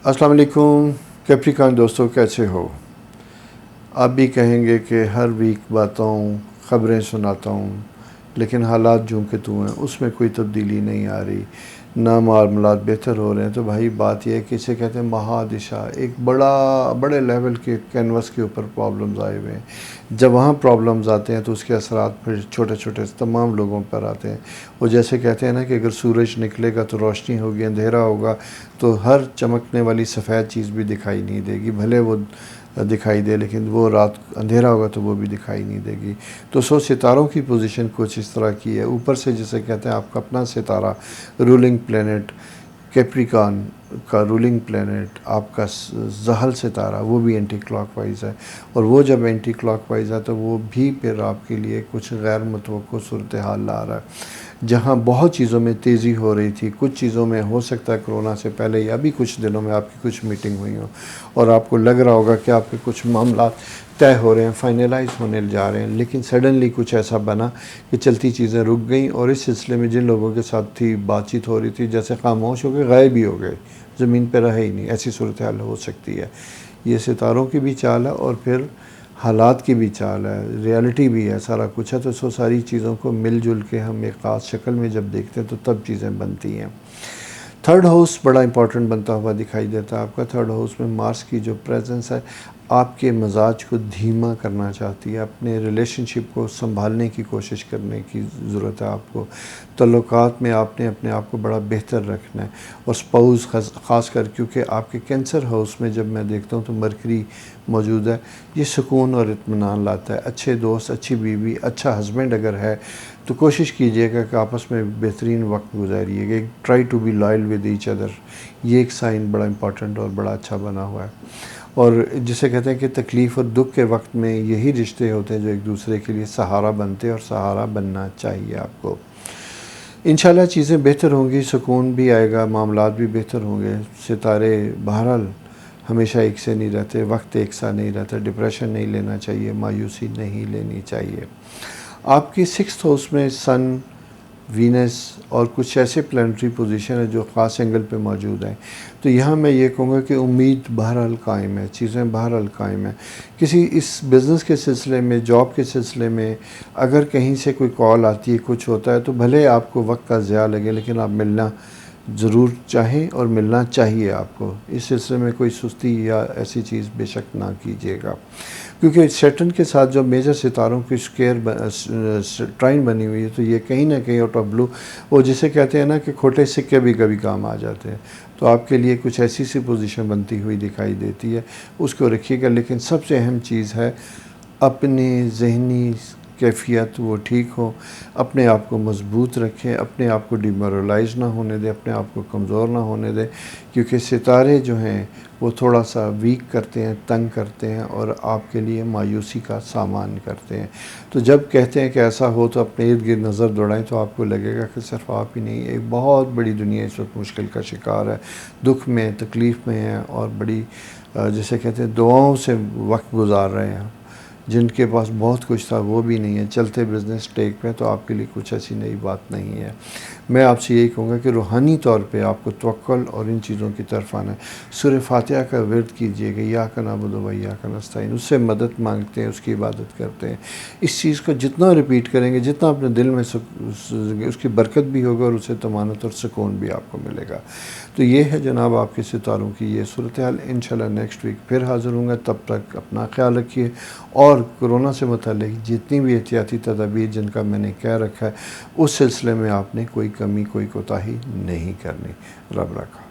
السلام علیکم کیپریکان دوستوں، کیسے ہو؟ آپ بھی کہیں گے کہ ہر ویک باتوں خبریں سناتا ہوں، لیکن حالات جو کہ تو ہیں اس میں کوئی تبدیلی نہیں آ رہی، نہ معاملات بہتر ہو رہے ہیں۔ تو بھائی بات یہ ہے کہ اسے کہتے ہیں مہادشا، ایک بڑے لیول کے کینوس کے اوپر پرابلمز آئے ہوئے ہیں۔ جب وہاں پرابلمز آتے ہیں تو اس کے اثرات پھر چھوٹے چھوٹے تمام لوگوں پر آتے ہیں۔ وہ جیسے کہتے ہیں نا کہ اگر سورج نکلے گا تو روشنی ہوگی، اندھیرا ہوگا تو ہر چمکنے والی سفید چیز بھی دکھائی نہیں دے گی، بھلے وہ دکھائی دے لیکن وہ رات اندھیرا ہوگا تو وہ بھی دکھائی نہیں دے گی۔ تو ستاروں کی پوزیشن کچھ اس طرح کی ہے، اوپر سے جسے کہتے ہیں آپ کا اپنا ستارہ رولنگ پلینٹ کیپریکان کا رولنگ پلینٹ آپ کا زحل ستارہ، وہ بھی اینٹی کلاک وائز ہے، اور وہ جب اینٹی کلاک وائز ہے تو وہ بھی پھر آپ کے لیے کچھ غیر متوقع صورتحال لا رہا ہے۔ جہاں بہت چیزوں میں تیزی ہو رہی تھی، کچھ چیزوں میں ہو سکتا ہے کرونا سے پہلے یا ابھی کچھ دنوں میں آپ کی کچھ میٹنگ ہوئی ہوں اور آپ کو لگ رہا ہوگا کہ آپ کے کچھ معاملات طے ہو رہے ہیں، فائنلائز ہونے جا رہے ہیں، لیکن سڈنلی کچھ ایسا بنا کہ چلتی چیزیں رک گئیں، اور اس سلسلے میں جن لوگوں کے ساتھ تھی بات چیت ہو رہی تھی جیسے خاموش ہو گئے، غائب ہی ہو گئے، زمین پہ رہے ہی نہیں۔ ایسی صورتحال ہو سکتی ہے۔ یہ ستاروں کی بھی چال ہے اور پھر حالات کی بھی چال ہے، ریالٹی بھی ہے، سارا کچھ ہے۔ تو ساری چیزوں کو مل جل کے ہم ایک خاص شکل میں جب دیکھتے ہیں تو تب چیزیں بنتی ہیں۔ تھرڈ ہاؤس بڑا امپورٹنٹ بنتا ہوا دکھائی دیتا ہے آپ کا۔ تھرڈ ہاؤس میں مارس کی جو پریزنس ہے آپ کے مزاج کو دھیما کرنا چاہتی ہے، اپنے ریلیشن شپ کو سنبھالنے کی کوشش کرنے کی ضرورت ہے آپ کو۔ تعلقات میں آپ نے اپنے آپ کو بڑا بہتر رکھنا ہے، اور سپاؤس خاص کر کیونکہ آپ کے کینسر ہاؤس میں جب میں دیکھتا ہوں تو مرکری موجود ہے، یہ سکون اور اطمینان لاتا ہے۔ اچھے دوست، اچھی بیوی، اچھا ہسبینڈ اگر ہے تو کوشش کیجئے گا کہ آپس میں بہترین وقت گزاریے گا۔ Try to be loyal with each other, یہ ایک سائن بڑا امپورٹنٹ اور بڑا اچھا بنا ہوا ہے۔ اور جسے کہتے ہیں کہ تکلیف اور دکھ کے وقت میں یہی رشتے ہوتے ہیں جو ایک دوسرے کے لیے سہارا بنتے ہیں، اور سہارا بننا چاہیے آپ کو۔ انشاءاللہ چیزیں بہتر ہوں گی، سکون بھی آئے گا، معاملات بھی بہتر ہوں گے۔ ستارے بہرحال ہمیشہ ایک سے نہیں رہتے، وقت ایک سا نہیں رہتا، ڈپریشن نہیں لینا چاہیے، مایوسی نہیں لینی چاہیے۔ آپ کی سکستھ ہاؤس میں سن، وینس اور کچھ ایسے پلانٹری پوزیشن ہے جو خاص اینگل پہ موجود ہیں۔ تو یہاں میں یہ کہوں گا کہ امید بہرحال قائم ہے، چیزیں بہرحال قائم ہیں۔ کسی اس بزنس کے سلسلے میں، جاب کے سلسلے میں اگر کہیں سے کوئی کال آتی ہے، کچھ ہوتا ہے تو بھلے آپ کو وقت کا ضیاع لگے، لیکن آپ ملنا ضرور چاہیں اور ملنا چاہیے آپ کو۔ اس سلسلے میں کوئی سستی یا ایسی چیز بے شک نہ کیجیے گا، کیونکہ سیٹرن کے ساتھ جو میجر ستاروں کی ٹرائن بنی ہوئی ہے تو یہ کہیں نہ کہیں آؤٹ آف بلو، وہ جسے کہتے ہیں نا کہ کھوٹے سکے بھی کبھی کام آ جاتے ہیں، تو آپ کے لیے کچھ ایسی سی پوزیشن بنتی ہوئی دکھائی دیتی ہے، اس کو رکھیے گا۔ لیکن سب سے اہم چیز ہے اپنی ذہنی کیفیت وہ ٹھیک ہو، اپنے آپ کو مضبوط رکھیں، اپنے آپ کو ڈیمورلائز نہ ہونے دیں، اپنے آپ کو کمزور نہ ہونے دیں، کیونکہ ستارے جو ہیں وہ تھوڑا سا ویک کرتے ہیں، تنگ کرتے ہیں، اور آپ کے لیے مایوسی کا سامان کرتے ہیں۔ تو جب کہتے ہیں کہ ایسا ہو تو اپنے ارد گرد نظر دوڑائیں تو آپ کو لگے گا کہ صرف آپ ہی نہیں، ایک بہت بڑی دنیا اس وقت مشکل کا شکار ہے، دکھ میں، تکلیف میں ہے، اور بڑی جسے کہتے ہیں دعاؤں سے وقت گزار رہے ہیں۔ جن کے پاس بہت کچھ تھا وہ بھی نہیں ہے، چلتے بزنس ٹیک پہ، تو آپ کے لیے کچھ ایسی نئی بات نہیں ہے۔ میں آپ سے یہی کہوں گا کہ روحانی طور پہ آپ کو توکل اور ان چیزوں کی طرف آنا ہے۔ سورہ فاتحہ کا ورد کیجئے گا، ایاک نعبد و ایاک نستعین، اس سے مدد مانگتے ہیں، اس کی عبادت کرتے ہیں۔ اس چیز کو جتنا ریپیٹ کریں گے، جتنا اپنے دل میں اس کی برکت بھی ہوگا، اور اسے طمانت اور سکون بھی آپ کو ملے گا۔ تو یہ ہے جناب آپ کے ستاروں کی یہ صورتحال۔ انشاءاللہ نیکسٹ ویک پھر حاضر ہوں گا، تب تک اپنا خیال رکھیے، اور کرونا سے متعلق جتنی بھی احتیاطی تدابیر جن کا میں نے کہہ رکھا ہے اس سلسلے میں آپ نے کوئی کمی، کوئی کوتاہی نہیں کرنی۔ رب رکھا۔